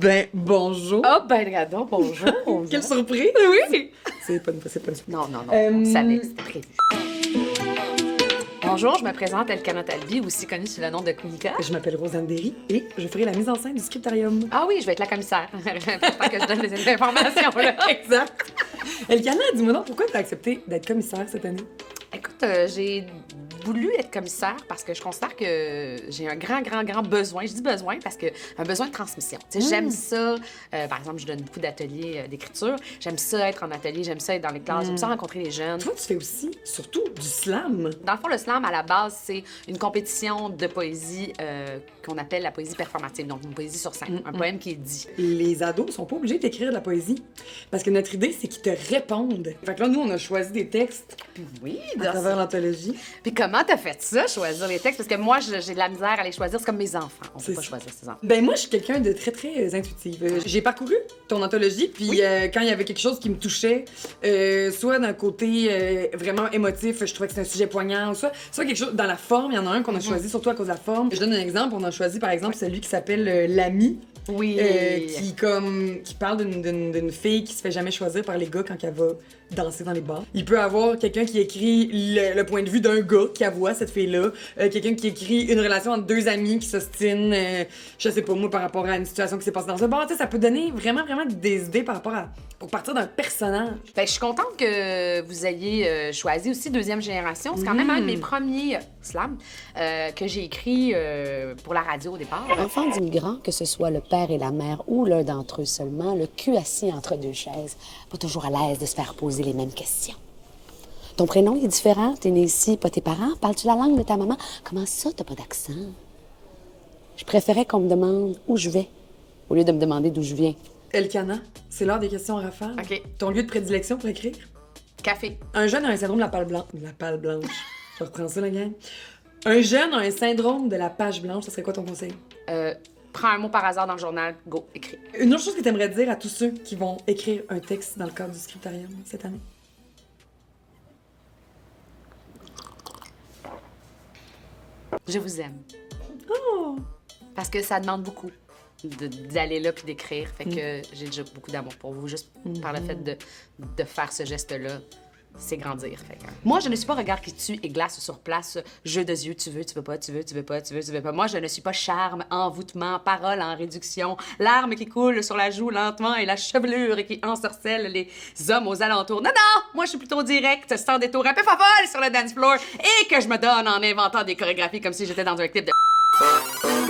Ben, bonjour. Oh, ben, regardons, bonjour. Quelle surprise! Oui! C'est pas une surprise. Non, on savait, c'était prévu. Bonjour, je me présente Elkana Talbi, aussi connue sous le nom de Kunika. Je m'appelle Rosanne Derry et je ferai la mise en scène du scriptarium. Ah oui, je vais être la commissaire. Pas que je donne les informations, là. Exact. Elkana, dis-moi donc, pourquoi tu as accepté d'être commissaire cette année? Écoute, j'ai voulu être commissaire parce que je considère que j'ai un grand besoin. Je dis besoin parce que un besoin de transmission. Tu sais, j'aime ça. Par exemple, je donne beaucoup d'ateliers d'écriture. J'aime ça être en atelier, j'aime ça être dans les classes, j'aime ça rencontrer les jeunes. Toi, tu fais aussi, surtout, du slam. Dans le fond, le slam, à la base, c'est une compétition de poésie qu'on appelle la poésie performative, donc une poésie sur scène, un poème qui est dit. Les ados sont pas obligés d'écrire de la poésie parce que notre idée, c'est qu'ils te répondent. Fait que là, nous, on a choisi des textes Oui, à travers l'anthologie. Puis comment t'as fait ça, choisir les textes? Parce que moi, j'ai de la misère à les choisir. C'est comme mes enfants. On peut pas choisir ses enfants. Ben moi, je suis quelqu'un de très intuitif. J'ai parcouru ton anthologie, puis quand il y avait quelque chose qui me touchait, soit d'un côté vraiment émotif, je trouvais que c'était un sujet poignant, ou soit quelque chose dans la forme, il y en a un qu'on a choisi surtout à cause de la forme. Je donne un exemple, on a choisi par exemple celui qui s'appelle L'ami. Oui. Qui parle d'une fille qui se fait jamais choisir par les gars quand elle va danser dans les bars. Il peut avoir quelqu'un qui écrit le point de vue d'un gars qui avoue cette fille-là, quelqu'un qui écrit une relation entre deux amis qui s'ostinent, je sais pas moi, par rapport à une situation qui s'est passée dans un bar. Tu sais, ça peut donner vraiment des idées par rapport à pour partir d'un personnage. Ben, je suis contente que vous ayez choisi aussi Deuxième Génération. C'est quand même un de mes premiers slams que j'ai écrit pour la radio au départ. Enfant d'immigrants, que ce soit le père et la mère ou l'un d'entre eux seulement, le cul assis entre deux chaises, pas toujours à l'aise de se faire poser les mêmes questions. Ton prénom est différent, t'es né ici, pas tes parents. Parles-tu la langue de ta maman? Comment ça, t'as pas d'accent? Je préférais qu'on me demande où je vais, au lieu de me demander d'où je viens. Elkana, c'est l'heure des questions en rafale. OK. Ton lieu de prédilection pour écrire? Café. Un jeune a un syndrome de la palle blanche. La palle blanche. Je reprends ça, la gang. Un jeune a un syndrome de la page blanche. Ça serait quoi ton conseil? Prends un mot par hasard dans le journal, go, écris. Une autre chose que tu aimerais dire à tous ceux qui vont écrire un texte dans le cadre du scriptarium cette année? Je vous aime. Oh! Parce que ça demande beaucoup d'aller là puis d'écrire. Fait que j'ai déjà beaucoup d'amour pour vous. Juste par le fait de faire ce geste-là, c'est grandir. Fait que... Moi, je ne suis pas regard qui tue et glace sur place, jeu de yeux, tu veux pas, tu veux pas. Moi, je ne suis pas charme, envoûtement, parole en réduction, larmes qui coulent sur la joue lentement et la chevelure qui ensorcelle les hommes aux alentours. Non, moi, je suis plutôt directe, sans détour, un peu folle sur le dance floor et que je me donne en inventant des chorégraphies comme si j'étais dans un clip de...